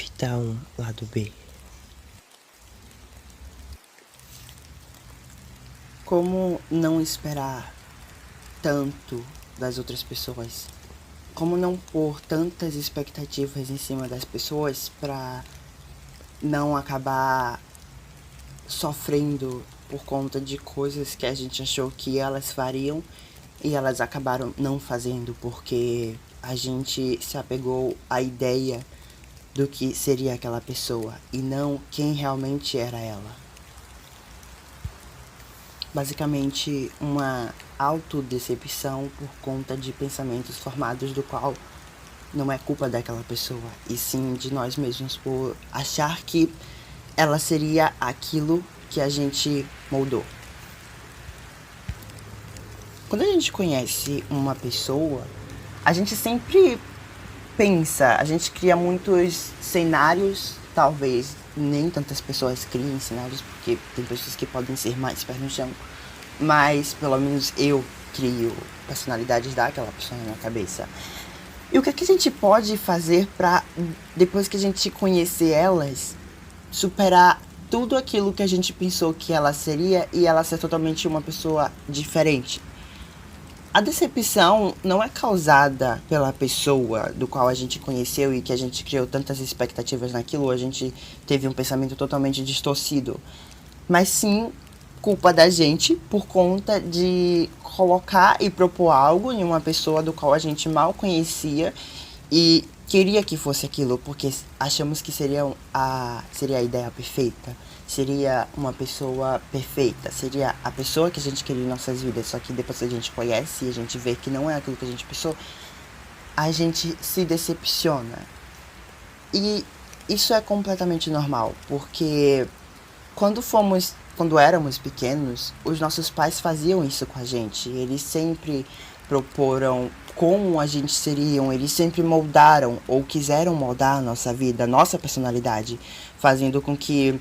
Fita 1, lado B. Como não esperar tanto das outras pessoas? Como não pôr tantas expectativas em cima das pessoas pra não acabar sofrendo por conta de coisas que a gente achou que elas fariam e elas acabaram não fazendo porque a gente se apegou à ideia do que seria aquela pessoa e não quem realmente era ela. Basicamente, uma autodecepção por conta de pensamentos formados do qual não é culpa daquela pessoa, e sim de nós mesmos por achar que ela seria aquilo que a gente moldou. Quando a gente conhece uma pessoa, a gente sempre pensa, a gente cria muitos cenários, talvez nem tantas pessoas criem cenários, porque tem pessoas que podem ser mais pés no chão, mas pelo menos eu crio personalidades daquela pessoa na minha cabeça. E o que é que a gente pode fazer pra, depois que a gente conhecer elas, superar tudo aquilo que a gente pensou que ela seria e ela ser totalmente uma pessoa diferente? A decepção não é causada pela pessoa do qual a gente conheceu e que a gente criou tantas expectativas naquilo, a gente teve um pensamento totalmente distorcido, mas sim culpa da gente por conta de colocar e propor algo em uma pessoa do qual a gente mal conhecia e queria que fosse aquilo, porque achamos que seria a ideia perfeita, seria uma pessoa perfeita, seria a pessoa que a gente queria em nossas vidas, só que depois que a gente conhece e a gente vê que não é aquilo que a gente pensou, a gente se decepciona. E isso é completamente normal, porque quando éramos pequenos, os nossos pais faziam isso com a gente. Eles sempre proporam como a gente seriam, eles sempre moldaram ou quiseram moldar a nossa vida, a nossa personalidade, fazendo com que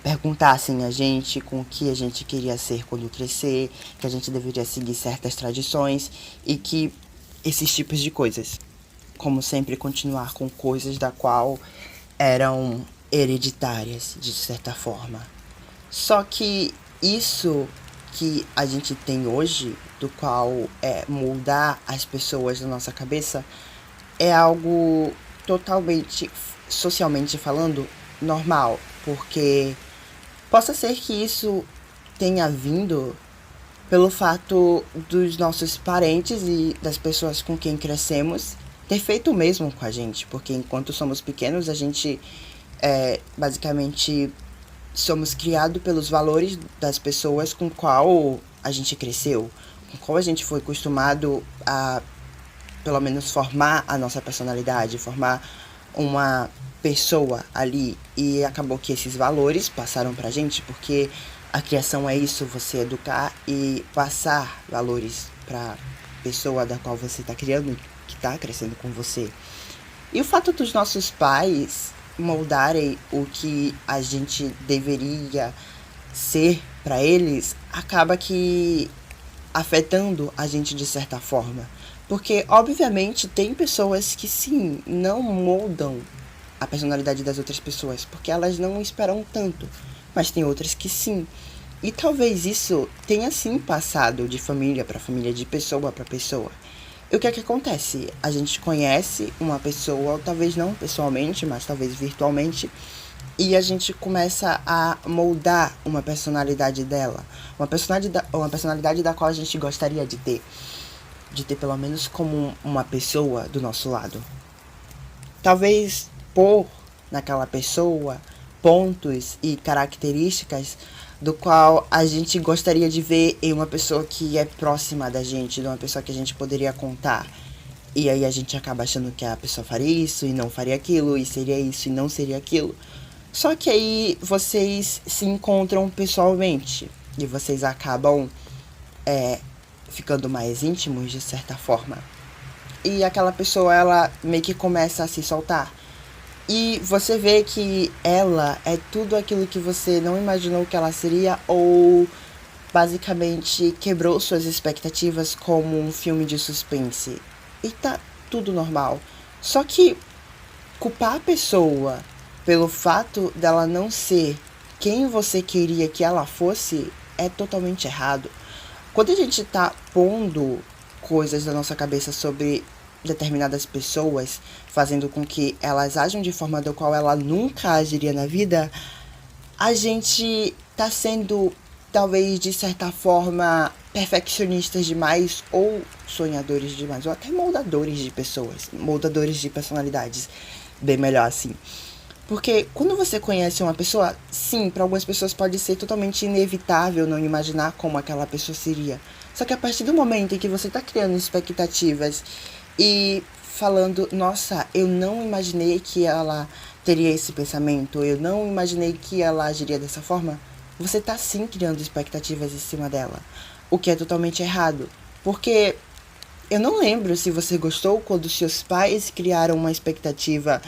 perguntassem a gente com o que a gente queria ser quando crescer, que a gente deveria seguir certas tradições e que esses tipos de coisas. Como sempre, continuar com coisas da qual eram hereditárias, de certa forma. Só que isso que a gente tem hoje, do qual é moldar as pessoas na nossa cabeça, é algo totalmente, socialmente falando, normal. Porque possa ser que isso tenha vindo pelo fato dos nossos parentes e das pessoas com quem crescemos ter feito o mesmo com a gente, porque enquanto somos pequenos a gente basicamente somos criados pelos valores das pessoas com qual a gente cresceu, com qual a gente foi acostumado a pelo menos formar a nossa personalidade, formar uma pessoa ali, e acabou que esses valores passaram pra gente, porque a criação é isso, você educar e passar valores pra pessoa da qual você tá criando, que tá crescendo com você. E o fato dos nossos pais moldarem o que a gente deveria ser pra eles, acaba que afetando a gente de certa forma. Porque, obviamente, tem pessoas que sim, não moldam a personalidade das outras pessoas, porque elas não esperam tanto. Mas tem outras que sim. E talvez isso tenha sim passado de família para família, de pessoa para pessoa. E o que é que acontece? A gente conhece uma pessoa, talvez não pessoalmente, mas talvez virtualmente, e a gente começa a moldar uma personalidade dela, uma personalidade da qual a gente gostaria de ter pelo menos como uma pessoa do nosso lado. Talvez pôr naquela pessoa pontos e características do qual a gente gostaria de ver em uma pessoa que é próxima da gente, de uma pessoa que a gente poderia contar. E aí a gente acaba achando que a pessoa faria isso e não faria aquilo, e seria isso e não seria aquilo. Só que aí vocês se encontram pessoalmente e vocês acabam ficando mais íntimos de certa forma. E aquela pessoa, ela meio que começa a se soltar. E você vê que ela é tudo aquilo que você não imaginou que ela seria, ou basicamente quebrou suas expectativas como um filme de suspense. E tá tudo normal. Só que culpar a pessoa pelo fato dela não ser quem você queria que ela fosse é totalmente errado. Quando a gente tá pondo coisas na nossa cabeça sobre determinadas pessoas, fazendo com que elas ajam de forma do qual ela nunca agiria na vida, a gente tá sendo, talvez de certa forma, perfeccionistas demais ou sonhadores demais, ou até moldadores de pessoas, moldadores de personalidades, bem melhor assim. Porque quando você conhece uma pessoa, sim, para algumas pessoas pode ser totalmente inevitável não imaginar como aquela pessoa seria. Só que a partir do momento em que você está criando expectativas e falando, nossa, eu não imaginei que ela teria esse pensamento, eu não imaginei que ela agiria dessa forma, você está sim criando expectativas em cima dela. O que é totalmente errado. Porque eu não lembro se você gostou quando seus pais criaram uma expectativa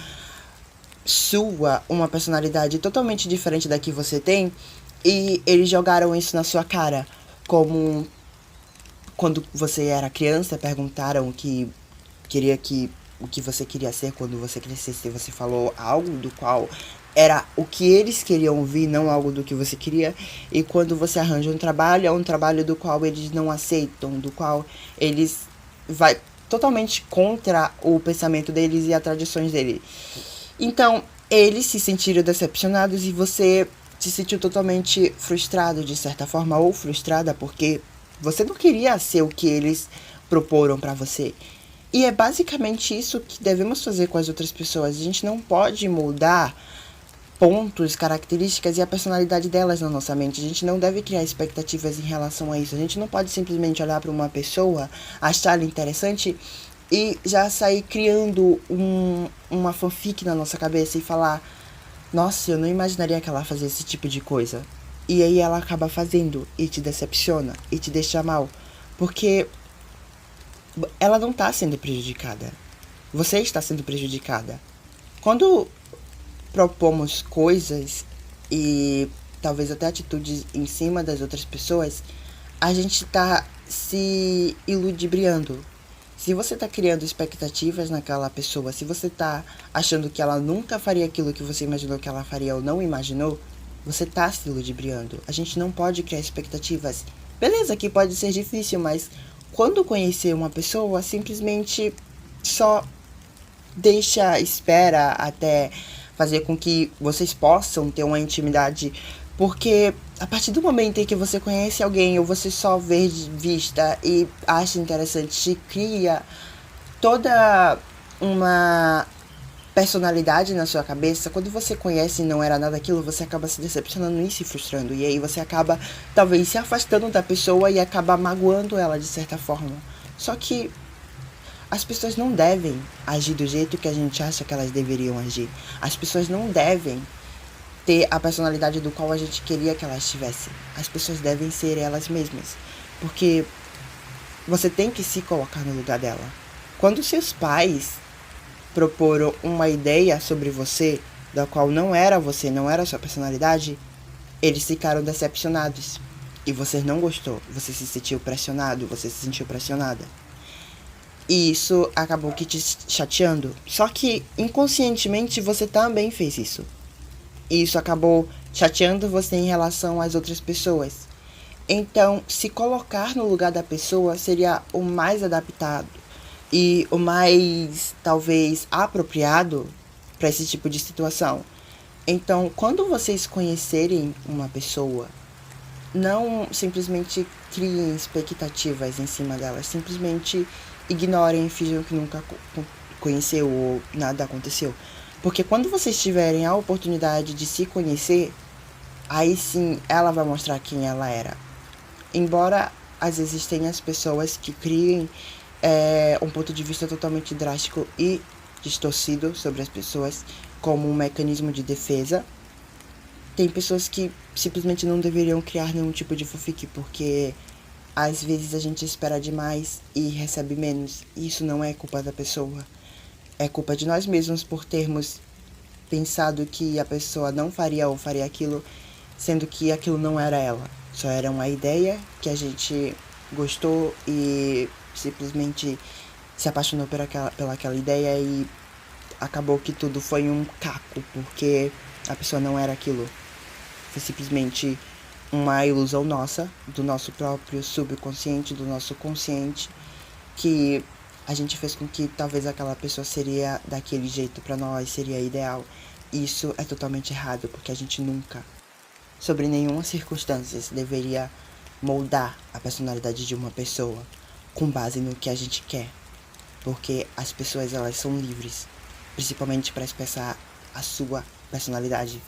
sua, uma personalidade totalmente diferente da que você tem, e eles jogaram isso na sua cara. Como quando você era criança, perguntaram o que você queria ser quando você crescesse, você falou algo do qual era o que eles queriam ouvir, não algo do que você queria. E quando você arranja um trabalho, é um trabalho do qual eles não aceitam, do qual eles vai totalmente contra o pensamento deles e as tradições deles. Então, eles se sentiram decepcionados e você se sentiu totalmente frustrado de certa forma, ou frustrada porque você não queria ser o que eles proporam para você. E é basicamente isso que devemos fazer com as outras pessoas. A gente não pode moldar pontos, características e a personalidade delas na nossa mente. A gente não deve criar expectativas em relação a isso. A gente não pode simplesmente olhar para uma pessoa, achar ela interessante e já sair criando uma fanfic na nossa cabeça e falar, nossa, eu não imaginaria que ela fazia esse tipo de coisa. E aí ela acaba fazendo e te decepciona e te deixa mal. Porque ela não está sendo prejudicada. Você está sendo prejudicada. Quando propomos coisas e talvez até atitudes em cima das outras pessoas, a gente está se iludibriando. Se você está criando expectativas naquela pessoa, se você está achando que ela nunca faria aquilo que você imaginou que ela faria ou não imaginou, você está se ludibriando. A gente não pode criar expectativas. Beleza, que pode ser difícil, mas quando conhecer uma pessoa, simplesmente só deixa, espera até fazer com que vocês possam ter uma intimidade. Porque a partir do momento em que você conhece alguém ou você só vê de vista e acha interessante, cria toda uma personalidade na sua cabeça. Quando você conhece e não era nada daquilo, você acaba se decepcionando e se frustrando. E aí você acaba talvez se afastando da pessoa e acaba magoando ela de certa forma. Só que as pessoas não devem agir do jeito que a gente acha que elas deveriam agir. As pessoas não devem ter a personalidade do qual a gente queria que elas tivessem. As pessoas devem ser elas mesmas. Porque você tem que se colocar no lugar dela. Quando seus pais proporam uma ideia sobre você, da qual não era você, não era a sua personalidade, eles ficaram decepcionados. E você não gostou. Você se sentiu pressionado, você se sentiu pressionada. E isso acabou que te chateando. Só que inconscientemente você também fez isso. E isso acabou chateando você em relação às outras pessoas. Então, se colocar no lugar da pessoa seria o mais adaptado e o mais, talvez, apropriado para esse tipo de situação. Então, quando vocês conhecerem uma pessoa, não simplesmente criem expectativas em cima dela, simplesmente ignorem e finjam que nunca conheceu ou nada aconteceu. Porque quando vocês tiverem a oportunidade de se conhecer, aí sim ela vai mostrar quem ela era. Embora às vezes tenha as pessoas que criem um ponto de vista totalmente drástico e distorcido sobre as pessoas como um mecanismo de defesa, tem pessoas que simplesmente não deveriam criar nenhum tipo de fanfic, porque às vezes a gente espera demais e recebe menos. E isso não é culpa da pessoa. É culpa de nós mesmos por termos pensado que a pessoa não faria ou faria aquilo, sendo que aquilo não era ela. Só era uma ideia que a gente gostou e simplesmente se apaixonou pelaquela ideia e acabou que tudo foi um caco, porque a pessoa não era aquilo. Foi simplesmente uma ilusão nossa, do nosso próprio subconsciente, do nosso consciente, que a gente fez com que talvez aquela pessoa seria daquele jeito pra nós, seria ideal. Isso é totalmente errado, porque a gente nunca, sobre nenhuma circunstância, deveria moldar a personalidade de uma pessoa com base no que a gente quer. Porque as pessoas, elas são livres, principalmente para expressar a sua personalidade.